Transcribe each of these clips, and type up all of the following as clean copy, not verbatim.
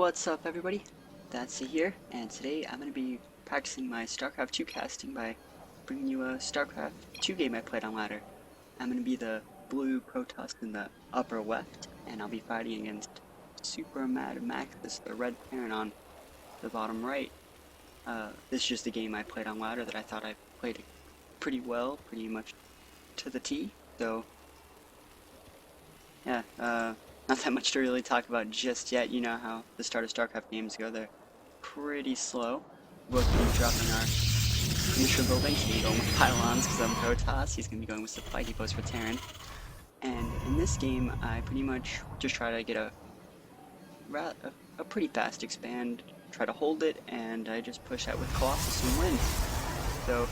What's up, everybody? That's here, and today I'm going to be practicing my Starcraft 2 casting by bringing you a Starcraft 2 game I played on ladder. I'm going to be the blue Protoss in the upper left, and I'll be fighting against Super Mad Maxis, the red parent on the bottom right. This is just a game I played on ladder that I thought I played pretty well, pretty much to the T, so yeah, not that much to really talk about just yet. You know how the start of StarCraft games go, they're pretty slow. We'll be dropping our initial buildings, he's going to be going with pylons because I'm Protoss, he's going to be going with supply depots for Terran. And in this game, I pretty much just try to get a pretty fast expand, try to hold it, and I just push out with Colossus and win. So,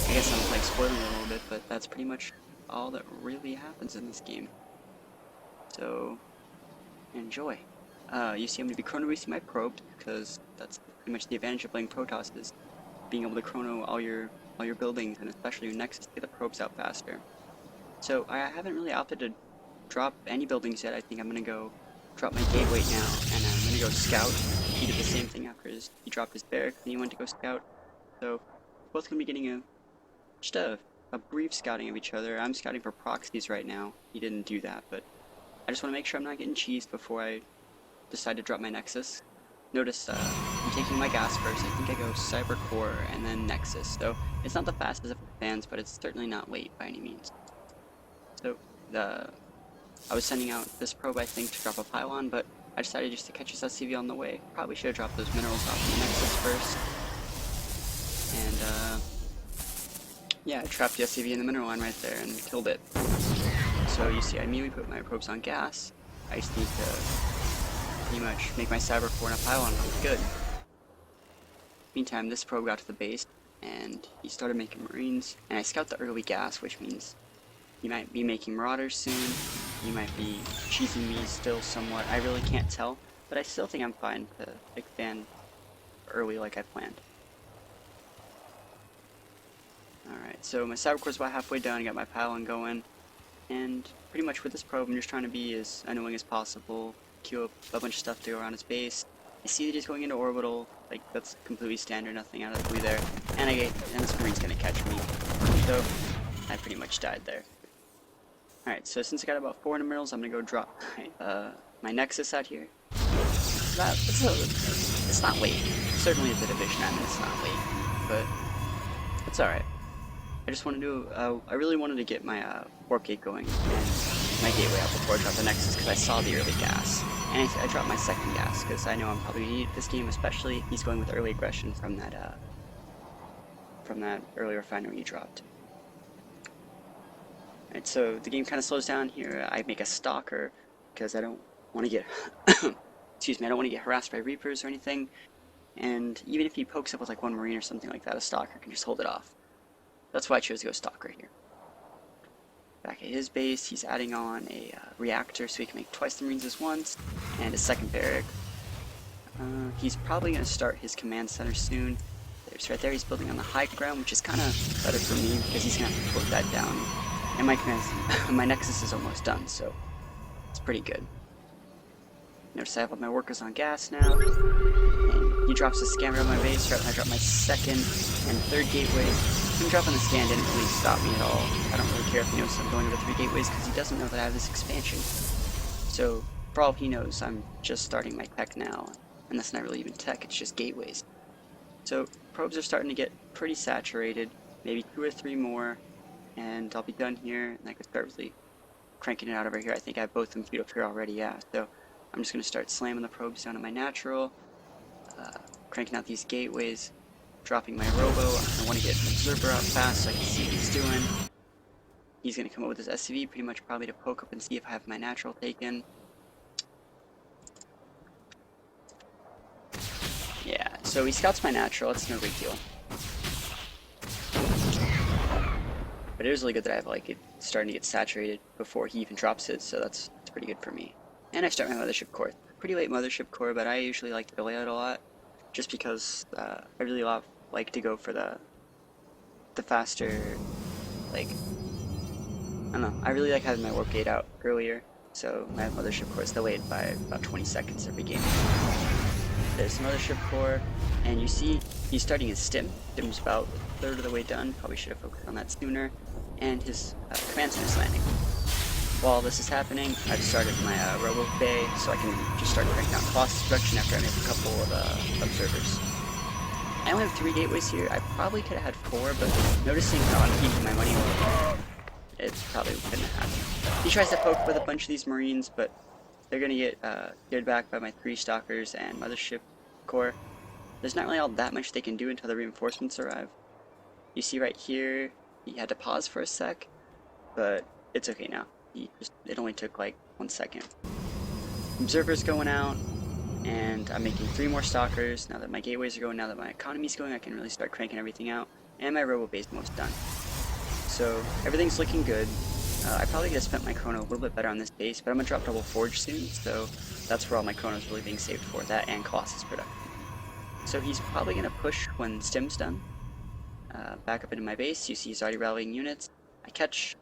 I guess I'm like spoiling it a little bit, but that's pretty much all that really happens in this game. So, enjoy. You see I'm going to be chrono boosting my probes, because that's pretty much the advantage of playing Protoss, is being able to chrono all your buildings, and especially your Nexus, to get the probes out faster. So I haven't really opted to drop any buildings yet. I think I'm going to go drop my gateway now, and I'm going to go scout. He did the same thing after he dropped his barrack, and he went to go scout. So, both going to be getting just a brief scouting of each other. I'm scouting for proxies right now. He didn't do that, but I just want to make sure I'm not getting cheesed before I decide to drop my Nexus. Notice I'm taking my gas first. I think I go Cyber Core and then Nexus. So it's not the fastest of fans, but it's certainly not late by any means. So I was sending out this probe, I think, to drop a pylon, but I decided just to catch his SCV on the way. Probably should have dropped those minerals off the Nexus first. And yeah, I trapped the SCV in the mineral line right there and killed it. So you see, I immediately put my probes on gas. I just need to pretty much make my Cyber Core and a pylon look good. Meantime, this probe got to the base, and he started making Marines, and I scout the early gas, which means he might be making Marauders soon, he might be cheesing me still somewhat, I really can't tell, but I still think I'm fine to expand early like I planned. Alright, so my Cyber Core's about halfway done, I got my pylon going, and pretty much with this probe I'm just trying to be as annoying as possible, queue up a bunch of stuff to go around his base. I see that he's going into orbital, like that's completely standard, nothing out of the blue there, and this Marine's gonna catch me, so I pretty much died there. Alright, so since I got about 400 minerals, I'm gonna go drop my Nexus out here. It's not late. Certainly at the division I'm in, it's not late, but it's alright. I just want to do, I really wanted to get my warp gate going and my gateway out before I dropped the Nexus, because I saw the early gas. And I dropped my second gas, because I know I'm probably going to need this game, especially if he's going with early aggression from that early refinery he dropped. Alright, so the game kind of slows down here. I make a stalker, because I don't want to get, excuse me, I don't want to get harassed by Reapers or anything. And even if he pokes up with like one Marine or something like that, a stalker can just hold it off. That's why I chose to go stalker here. Back at his base, he's adding on a reactor so he can make twice the Marines as once, and a second barrack. He's probably going to start his command center soon. There's right there, he's building on the high ground, which is kind of better for me because he's going to have to put that down. And my Nexus is almost done, so it's pretty good. Notice I have all my workers on gas now. And he drops a scammer on my base right when I drop my second and third gateways. Him dropping the scan didn't really stop me at all. I don't really care if he knows I'm going over 3 gateways because he doesn't know that I have this expansion. So, for all he knows, I'm just starting my tech now. And that's not really even tech, it's just gateways. So, probes are starting to get pretty saturated. Maybe 2 or 3 more. And I'll be done here, and I can start really cranking it out over here. I think I have both of them queued up here already, yeah. So, I'm just going to start slamming the probes down to my natural. Cranking out these gateways. Dropping my robo. I want to get an observer out fast so I can see what he's doing. He's going to come up with his SCV pretty much probably to poke up and see if I have my natural taken. Yeah, so he scouts my natural, it's no big deal. But it is really good that I have like it starting to get saturated before he even drops it, so that's pretty good for me. And I start my mothership core. Pretty late mothership core, but I usually like to delay it a lot. Just because I really like to go for the faster, like, I don't know, I really like having my warp gate out earlier, so my mothership core is delayed by about 20 seconds every game. There's the mothership core, and you see he's starting his stim. Stim's about a third of the way done. Probably should have focused on that sooner. And his command center is landing. While this is happening, I've started my robo bay, so I can just start cranking out Colossus production after I make a couple of observers. I only have 3 gateways here. I probably could have had 4, but noticing how I'm keeping my money, it's probably gonna happen. He tries to poke with a bunch of these Marines, but they're gonna get geared back by my 3 Stalkers and Mothership Core. There's not really all that much they can do until the reinforcements arrive. You see right here, he had to pause for a sec, but it's okay now. It only took like 1 second. Observers going out, and I'm making 3 more Stalkers. Now that my gateways are going, now that my economy's going, I can really start cranking everything out. And my robo base most done. So everything's looking good. I probably could have spent my chrono a little bit better on this base, but I'm gonna drop double forge soon, so that's where all my chrono's really being saved for. That and Colossus production. So he's probably gonna push when stim's done. Back up into my base. You see he's already rallying units. I catch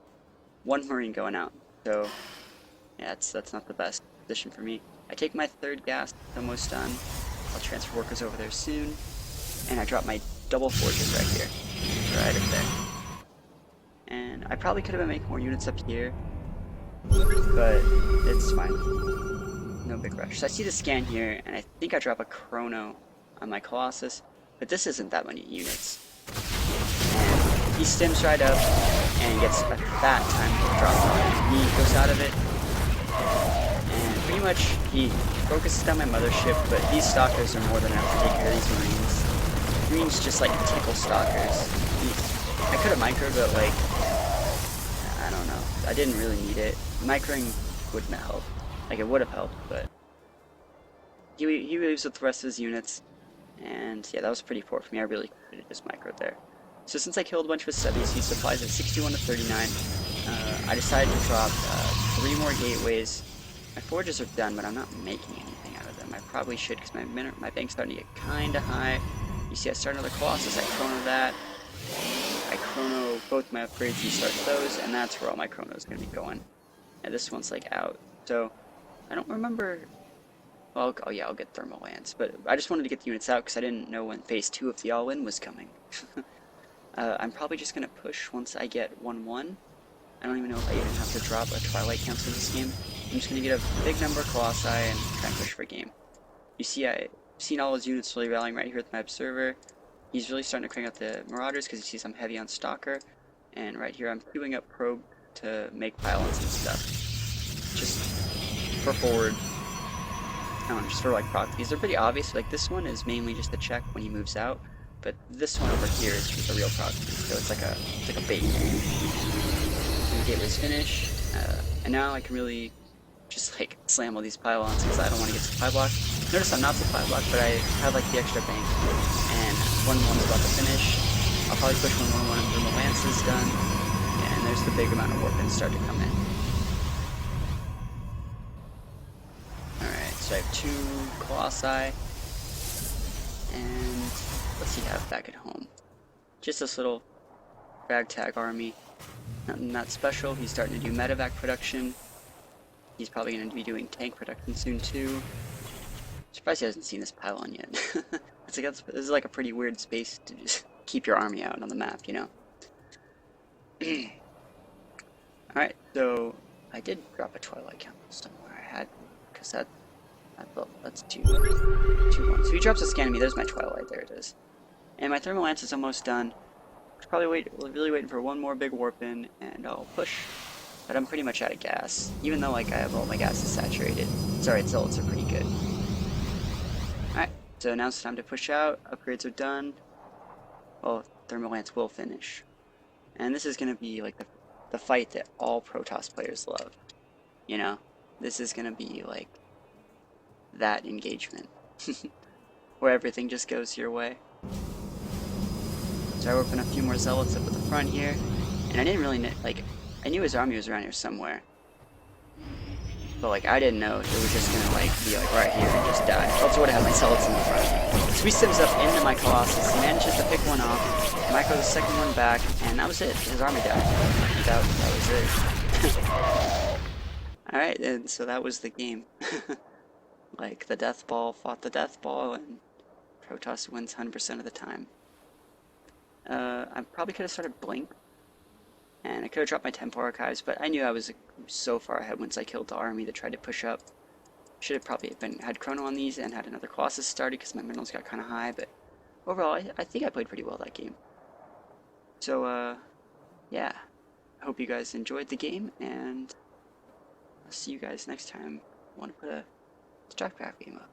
1 Marine going out. So yeah, that's not the best position for me. I take my 3rd gas, almost done. I'll transfer workers over there soon. And I drop my double forges right here. Right up there. And I probably could have been making more units up here, but it's fine. No big rush. So I see the scan here, and I think I drop a chrono on my Colossus, but this isn't that many units. And he stims right up and gets a fat time to drop on. He goes out of it, and pretty much he focuses down my mothership, but these Stalkers are more than enough to take care of these Marines. Marines just like tickle Stalkers. I could have microed, but like, I don't know. I didn't really need it. Microing wouldn't have helped. Like, it would have helped, but he leaves with the rest of his units, and yeah, that was pretty poor for me. I really could have just microed there. So since I killed a bunch of his subbies, he supplies at 61 to 39. I decided to drop 3 more gateways. My forges are done, but I'm not making anything out of them. I probably should, because my bank's starting to get kinda high. You see, I start another Colossus. I chrono that. I chrono both my upgrades and start those, and that's where all my chrono is going to be going. And this one's like out. So I don't remember. Well, oh yeah, I'll get thermal lance, but I just wanted to get the units out because I didn't know when phase 2 of the all-in was coming. I'm probably just going to push once I get 1-1. I don't even know if I even have to drop a Twilight Council in this game. I'm just going to get a big number of Colossi and try and push for a game. You see, I've seen all his units really rallying right here with my observer. He's really starting to crank out the Marauders because he sees I'm heavy on Stalker. And right here I'm queuing up Probe to make pylons and stuff. Just for forward. I don't know, just for like proc. These are pretty obvious. Like this one is mainly just a check when he moves out. But this one over here is just a real proc. So it's like a bait. And the gateway's finished. And now I can really just like slam all these pylons because I don't want to get supply block. Notice I'm not supply block, but I have like the extra bank. And 1-1's about to finish. I'll probably push 1-1 when Thermal Lance is done. And there's the big amount of warpins start to come in. Alright, so I have 2 Colossi. And what's he have back at home? Just this little ragtag army. Nothing that special. He's starting to do medevac production. He's probably going to be doing tank production soon too. Surprised he hasn't seen this pylon yet. This is like a pretty weird space to just keep your army out on the map, you know? Alright, so I did drop a Twilight Council somewhere. I had, because that's 2-1. So he drops a scan at me. There's my Twilight. There it is. And my Thermal Lance is almost done. Probably really waiting for 1 more big warpin, and I'll push. But I'm pretty much out of gas, even though like I have all my gases saturated. Sorry, zealots are pretty good. Alright, so now it's time to push out. Upgrades are done. Well, Thermal Lance will finish. And this is going to be like the fight that all Protoss players love. You know, this is going to be like that engagement. Where everything just goes your way. So I open a few more zealots up at the front here. And I didn't really like, I knew his army was around here somewhere. But like, I didn't know it was just gonna like be like right here and just die. Else I would have had my zealots in the front. So he sims up into my Colossus. He manages to pick one off, micro the second one back, and that was it. His army died. That was it. Alright, and so that was the game. Like, the death ball fought the death ball, and Protoss wins 100% of the time. I probably could have started Blink, and I could have dropped my Tempo Archives, but I knew I was so far ahead once I killed the army that tried to push up. Should have probably been had Chrono on these and had another Colossus started because my minerals got kind of high, but overall, I think I played pretty well that game. So, yeah. I hope you guys enjoyed the game, and I'll see you guys next time. I want to put a Starcraft game up.